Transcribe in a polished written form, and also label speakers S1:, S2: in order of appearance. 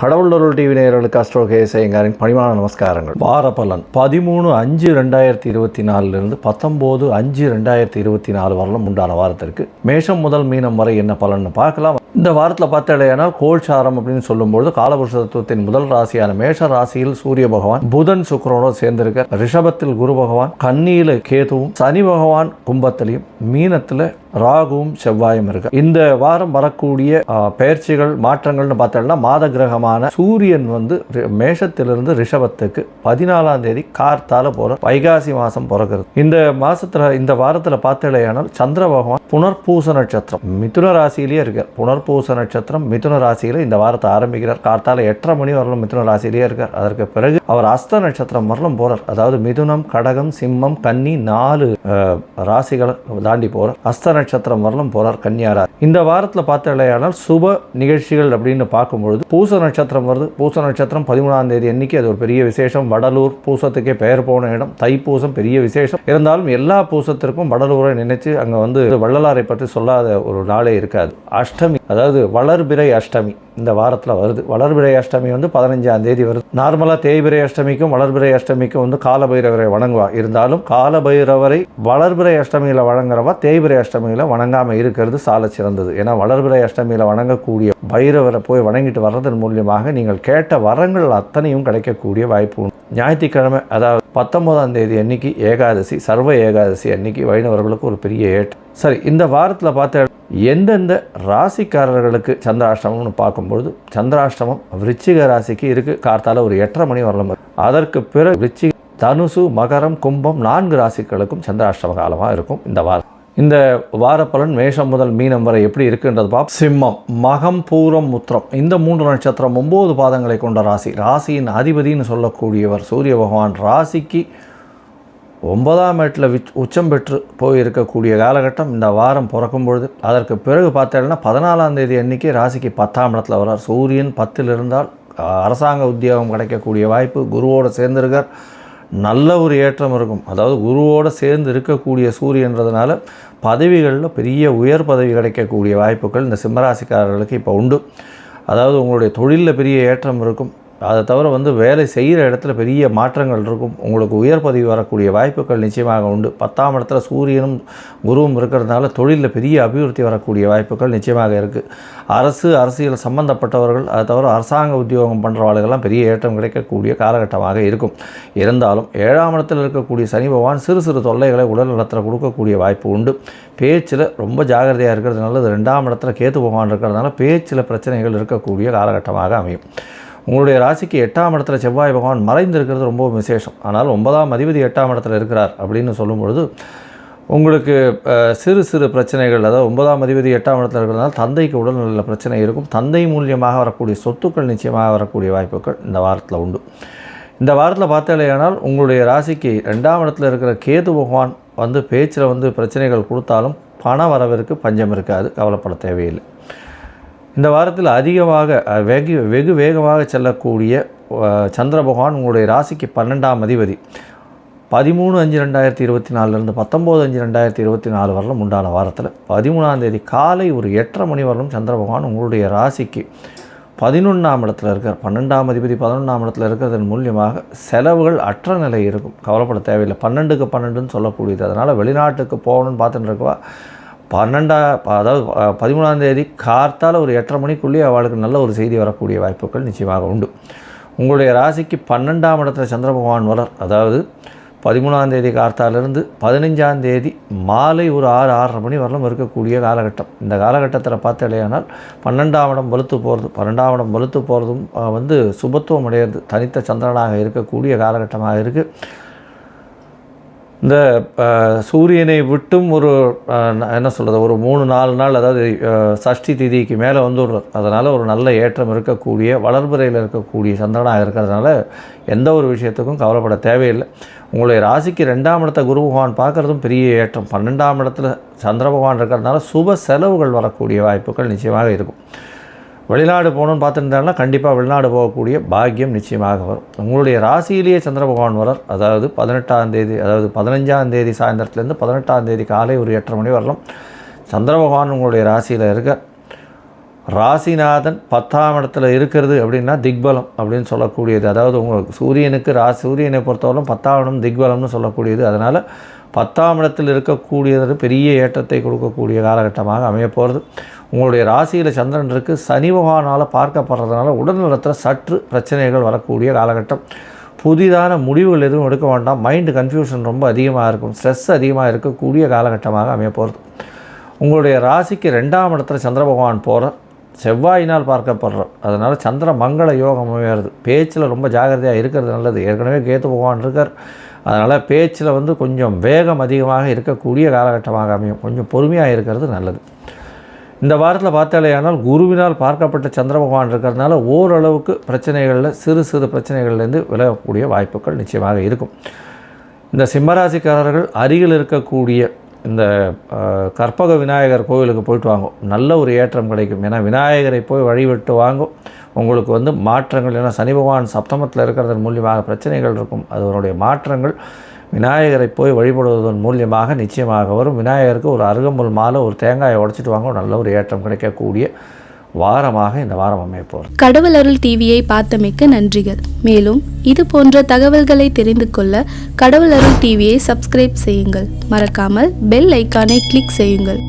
S1: கடவுளருள் TV நேயர்களுக்கு astro KS ஐயங்காரின் பணிவான நமஸ்காரங்கள். வார பலன் 13/5/2024 19/5/2024 வரலும் உண்டான வாரத்திற்கு மேஷம் முதல் மீனம் வரை என்ன பலன்னு பார்க்கலாம். இந்த வாரத்தில் பார்த்தாலேயானால் கோல்சாரம் அப்படின்னு சொல்லும்போது காலபுருஷ தத்துவத்தின் முதல் ராசியான மேஷ ராசியில் சூரிய பகவான், புதன் சுக்கிரனோடு சேர்ந்திருக்க, ரிஷபத்தில் குரு பகவான், கன்னியில கேதுவும், சனி பகவான் கும்பத்திலையும், மீனத்தில் ராகுவும் செவ்வாயும் இருக்கு. இந்த வாரம் வரக்கூடிய பயிற்சிகள் மாற்றங்கள்னு பார்த்தோம்னா மாத கிரகமான சூரியன் மேஷத்திலிருந்து ரிஷபத்துக்கு 14ஆம் தேதி கார்த்தால போற வைகாசி மாசம் பிறக்கிறது. இந்த மாசத்துல இந்த வாரத்தில் பார்த்தேனால் சந்திர பகவான் புனர்பூச நட்சத்திரம் மிதுன ராசியிலேயே இருக்கார். புனர்பூச நட்சத்திரம் மிதுன ராசியில இந்த வாரத்தை ஆரம்பிக்கிறார். கார்த்தால 8:30 மணி வரலும் மிதுன ராசியிலேயே இருக்கார். அதற்கு பிறகு அவர் அஸ்த நட்சத்திரம் வரலும் போறார். அதாவது மிதுனம், கடகம், சிம்மம், கன்னி 4 ராசிகளை தாண்டி போறார். அஸ்த நட்சத்திரம் வரலும் போறார் கன்னியாரா. இந்த வாரத்தில் பார்த்தாலேயானால் சுப நிகழ்ச்சிகள் அப்படின்னு பார்க்கும்பொழுது பூச நட்சத்திரம் வருது. பூச நட்சத்திரம் 13ஆம் தேதி அன்னைக்கு அது ஒரு பெரிய விசேஷம். வடலூர் பூசத்துக்கே பெயர் போன இடம். தைப்பூசம் பெரிய விசேஷம். இருந்தாலும் எல்லா பூசத்திற்கும் வடலூரை நினைச்சு அங்கே வள்ளலாரை பற்றி சொல்லாத ஒரு நாளே இருக்காது. அஷ்டமி, அதாவது வளர்பிறை அஷ்டமி இந்த வாரத்தில் வருது. வளர்பிறை அஷ்டமி 15ஆம் தேதி வருது. நார்மலாக தேய்பிறை அஷ்டமிக்கும் வளர்பிறை அஷ்டமிக்கும் காலபைரவரை வணங்குவா. இருந்தாலும் காலபைரவரை வளர்பிறை அஷ்டமியில் வணங்குறவா தேய்பிறை அஷ்டமியில் வணங்காமல் இருக்கிறது சால சிறந்தது. ஏன்னா வளர்பிறை அஷ்டமியில் வணங்கக்கூடிய பைரவரை போய் வணங்கிட்டு வர்றதன் மூலியமாக நீங்கள் கேட்ட வரங்கள் அத்தனையும் கிடைக்கக்கூடிய வாய்ப்பு உண்டு. ஞாயிற்றுக்கிழமை, அதாவது 19ஆம் தேதி அன்னைக்கு ஏகாதசி, சர்வ ஏகாதசி அன்னைக்கு வைணவர்களுக்கு ஒரு பெரிய ஏற்று. சரி, இந்த வாரத்தில் பார்த்த எந்தெந்த ராசிக்காரர்களுக்கு சந்திராஷ்டமம்னு பார்க்கும்பொழுது சந்திராஷ்டமம் விருச்சிக ராசிக்கு இருக்குது. கார்த்தால ஒரு 8:30 மணி வரலாம். அதற்கு பிறகு விருச்சிக, தனுசு, மகரம், கும்பம் 4 ராசிகளுக்கும் சந்திராஷ்டம காலமாக இருக்கும் இந்த வாரம். இந்த வார பலன் மேஷம் முதல் மீனம் வரை எப்படி இருக்குன்றது பார்ப்போம். சிம்மம், மகம், பூரம், உத்திரம் இந்த 3 நட்சத்திரம் 9 பாதங்களை கொண்ட ராசி. ராசியின் அதிபதினு சொல்லக்கூடியவர் சூரிய பகவான் ராசிக்கு 9ஆம் இடத்துல உச்சம் பெற்று போயிருக்கக்கூடிய காலகட்டம் இந்த வாரம் பிறக்கும் பொழுது. அதற்கு பிறகு பார்த்தேன்னா 14ஆம் தேதி அன்றைக்கி ராசிக்கு 10ஆம் இடத்துல வரார். சூரியன் 10ல் இருந்தால் அரசாங்க உத்தியோகம் கிடைக்கக்கூடிய வாய்ப்பு. குருவோடு சேர்ந்திருக்கார். நல்ல ஒரு ஏற்றம் இருக்கும். அதாவது குருவோடு சேர்ந்து இருக்கக்கூடிய சூரியன்றதுனால பதவிகளில் பெரிய உயர் பதவி கிடைக்கக்கூடிய வாய்ப்புகள் இந்த சிம்மராசிக்காரர்களுக்கு இப்போ உண்டு. அதாவது உங்களுடைய தொழிலில் பெரிய ஏற்றம் இருக்கும். அதை தவிர வேலை செய்கிற இடத்துல பெரிய மாற்றங்கள் இருக்கும். உங்களுக்கு உயர் பதவி வரக்கூடிய வாய்ப்புகள் நிச்சயமாக உண்டு. 10ஆம் இடத்துல சூரியனும் குருவும் இருக்கிறதுனால தொழிலில் பெரிய அபிவிருத்தி வரக்கூடிய வாய்ப்புகள் நிச்சயமாக இருக்குது. அரசியல் சம்பந்தப்பட்டவர்கள், அதை தவிர அரசாங்க உத்தியோகம் பண்ணுறவர்களுக்கெல்லாம் பெரிய ஏற்றம் கிடைக்கக்கூடிய காலகட்டமாக இருக்கும். இருந்தாலும் 7ஆம் இடத்தில் இருக்கக்கூடிய சனி பகவான் சிறு சிறு தொல்லைகளை உடல் நலத்தில் கொடுக்கக்கூடிய வாய்ப்பு உண்டு. பேச்சில் ரொம்ப ஜாகிரதையாக இருக்கிறது நல்லது. 2ஆம் இடத்துல கேது பகவான் இருக்கிறதுனால பேச்சில் பிரச்சனைகள் இருக்கக்கூடிய காலகட்டமாக அமையும். உங்களுடைய ராசிக்கு 8ஆம் இடத்துல செவ்வாய் பகவான் மறைந்திருக்கிறது ரொம்ப விசேஷம். ஆனால் 9ஆம் அதிபதி 8ஆம் இடத்துல இருக்கிறார் அப்படின்னு சொல்லும் பொழுது உங்களுக்கு சிறு சிறு பிரச்சனைகள், அதாவது 9ஆம் அதிபதி 8ஆம் இடத்துல இருக்கிறதுனால தந்தைக்கு உடல்நல பிரச்சனை இருக்கும். தந்தை மூலியமாக வரக்கூடிய சொத்துக்கள் நிச்சயமாக வரக்கூடிய வாய்ப்புகள் இந்த வாரத்தில் உண்டு. இந்த வாரத்தில் பார்த்தாலேயானால் உங்களுடைய ராசிக்கு 2ஆம் இடத்துல இருக்கிற கேது பகவான் பேச்சில் பிரச்சனைகள் கொடுத்தாலும் பண வரவிற்கு பஞ்சம் இருக்காது, கவலைப்பட தேவையில்லை. இந்த வாரத்தில் அதிகமாக வெகு வேகமாக செல்லக்கூடிய சந்திர பகவான் உங்களுடைய ராசிக்கு 12ஆம் அதிபதி 13/5/2024 19/5/2024 வரலும் உண்டான வாரத்தில் 13ஆம் தேதி காலை ஒரு 8:30 மணி வரலும் சந்திர பகவான் உங்களுடைய ராசிக்கு 11ஆம் இடத்துல இருக்கார். 12ஆம் அதிபதி 11ஆம் இடத்துல இருக்கிறதன் மூலியமாக செலவுகள் அற்ற நிலை இருக்கும், கவலைப்பட தேவையில்லை. 12க்கு 12ன்னு சொல்லக்கூடியது. அதனால் வெளிநாட்டுக்கு போகணுன்னு பார்த்துட்டு இருக்கவா 13ஆம் தேதி கார்த்தால் ஒரு 8:30 மணிக்குள்ளேயே அவளுக்கு நல்ல ஒரு செய்தி வரக்கூடிய வாய்ப்புகள் நிச்சயமாக உண்டு. உங்களுடைய ராசிக்கு 12ஆம் இடத்துல சந்திர பகவான் வரார். அதாவது 13ஆம் தேதி கார்த்தாலிருந்து 15ஆம் தேதி மாலை ஒரு 6-6:30 மணி வரலும் இருக்கக்கூடிய காலகட்டம். இந்த காலகட்டத்தில் பார்த்தாலேயானால் 12ஆம் இடம் வலுத்து போகிறது. 12ஆம் இடம் வலுத்து போகிறதும் சுபத்துவம் அடையிறது, தனித்த சந்திரனாக இருக்கக்கூடிய காலகட்டமாக இருக்குது. இந்த சூரியனை விட்டும் ஒரு ஒரு 3-4 நாள், அதாவது சஷ்டி திதிக்கு மேலே வந்துடுறார். அதனால் ஒரு நல்ல ஏற்றம் இருக்கக்கூடிய வளர்பிறையில் இருக்கக்கூடிய சந்திரனாக இருக்கிறதுனால எந்த ஒரு விஷயத்துக்கும் கவலைப்பட தேவையில்லை. உங்களுடைய ராசிக்கு 2ஆம் இடத்தை குரு பகவான் பார்க்குறதும் பெரிய ஏற்றம். 12ஆம் இடத்துல சந்திர பகவான் இருக்கிறதுனால சுப செலவுகள் வரக்கூடிய வாய்ப்புகள் நிச்சயமாக இருக்கும். வெளிநாடு போகணுன்னு பார்த்துருந்தாங்கன்னா கண்டிப்பாக வெளிநாடு போகக்கூடிய பாக்கியம் நிச்சயமாக வரும். உங்களுடைய ராசியிலேயே சந்திர பகவான் வரார். அதாவது 18ஆம் தேதி, அதாவது 15ஆம் தேதி சாயந்தரத்துலேருந்து 18ஆம் தேதி காலை ஒரு 8:30 மணி வரலாம் சந்திர பகவான் உங்களுடைய ராசியில் இருக்க. ராசிநாதன் 10ஆம் இடத்துல இருக்கிறது அப்படின்னா திக்பலம் அப்படின்னு சொல்லக்கூடியது. அதாவது உங்களுக்கு சூரியனை பொறுத்தவரைக்கும் 10ஆம் இடம் திக்பலம்னு சொல்லக்கூடியது. அதனால் 10ஆம் இடத்தில் இருக்கக்கூடியது பெரிய ஏற்றத்தை கொடுக்கக்கூடிய காலகட்டமாக அமைய போகிறது. உங்களுடைய ராசியில் சந்திரன் இருக்குது. சனி பகவானால் பார்க்கப்படுறதுனால உடல்நலத்தில் சற்று பிரச்சனைகள் வரக்கூடிய காலகட்டம். புதிதான முடிவுகள் எதுவும் எடுக்க வேண்டாம். மைண்டு கன்ஃபியூஷன் ரொம்ப அதிகமாக இருக்கும். ஸ்ட்ரெஸ் அதிகமாக இருக்கக்கூடிய காலகட்டமாக அமைய போகிறது. உங்களுடைய ராசிக்கு 2ஆம் இடத்துல சந்திர பகவான் போகிற செவ்வாயினால் பார்க்கப்படுறோம். அதனால் சந்திர மங்கள யோகம் அமைகிறது. பேச்சில் ரொம்ப ஜாகிரதையாக இருக்கிறது நல்லது. ஏற்கனவே கேத்து பகவான் இருக்கார். அதனால் பேச்சில் கொஞ்சம் வேகம் அதிகமாக இருக்கக்கூடிய காலகட்டமாக அமையும். கொஞ்சம் பொறுமையாக இருக்கிறது நல்லது. இந்த வாரத்தில் பார்த்தாலேயானால் குருவினால் பார்க்கப்பட்ட சந்திர பகவான் இருக்கிறதுனால ஓரளவுக்கு பிரச்சனைகளில் சிறு பிரச்சனைகள்லேருந்து விலகக்கூடிய வாய்ப்புகள் நிச்சயமாக இருக்கும். இந்த சிம்மராசிக்காரர்கள் அருகில் இருக்கக்கூடிய இந்த கற்பக விநாயகர் கோவிலுக்கு போயிட்டு வாங்கும். நல்ல ஒரு ஏற்றம் கிடைக்கும். ஏன்னா விநாயகரை போய் வழிபட்டு வாங்கும். உங்களுக்கு மாற்றங்கள், ஏன்னா சனி பகவான் சப்தமத்தில் இருக்கிறதன் மூலியமாக பிரச்சனைகள் இருக்கும். அதனுடைய மாற்றங்கள் விநாயகரை போய் வழிபடுவதன் மூலியமாக நிச்சயமாக வரும். விநாயகருக்கு ஒரு அருகம்புல் மாலை, ஒரு தேங்காயை உடைச்சிட்டு வாங்க. நல்ல ஒரு ஏற்றம் கிடைக்கக்கூடிய வாரமாக இந்த வாரம் அமையப்போம்.
S2: கடவுள் அருள் டிவியை பார்த்தமைக்கு நன்றிகள். மேலும் இது போன்ற தகவல்களை தெரிந்து கொள்ள கடவுள் அருள் டிவியை சப்ஸ்கிரைப் செய்யுங்கள். மறக்காமல் பெல் ஐக்கானை கிளிக் செய்யுங்கள்.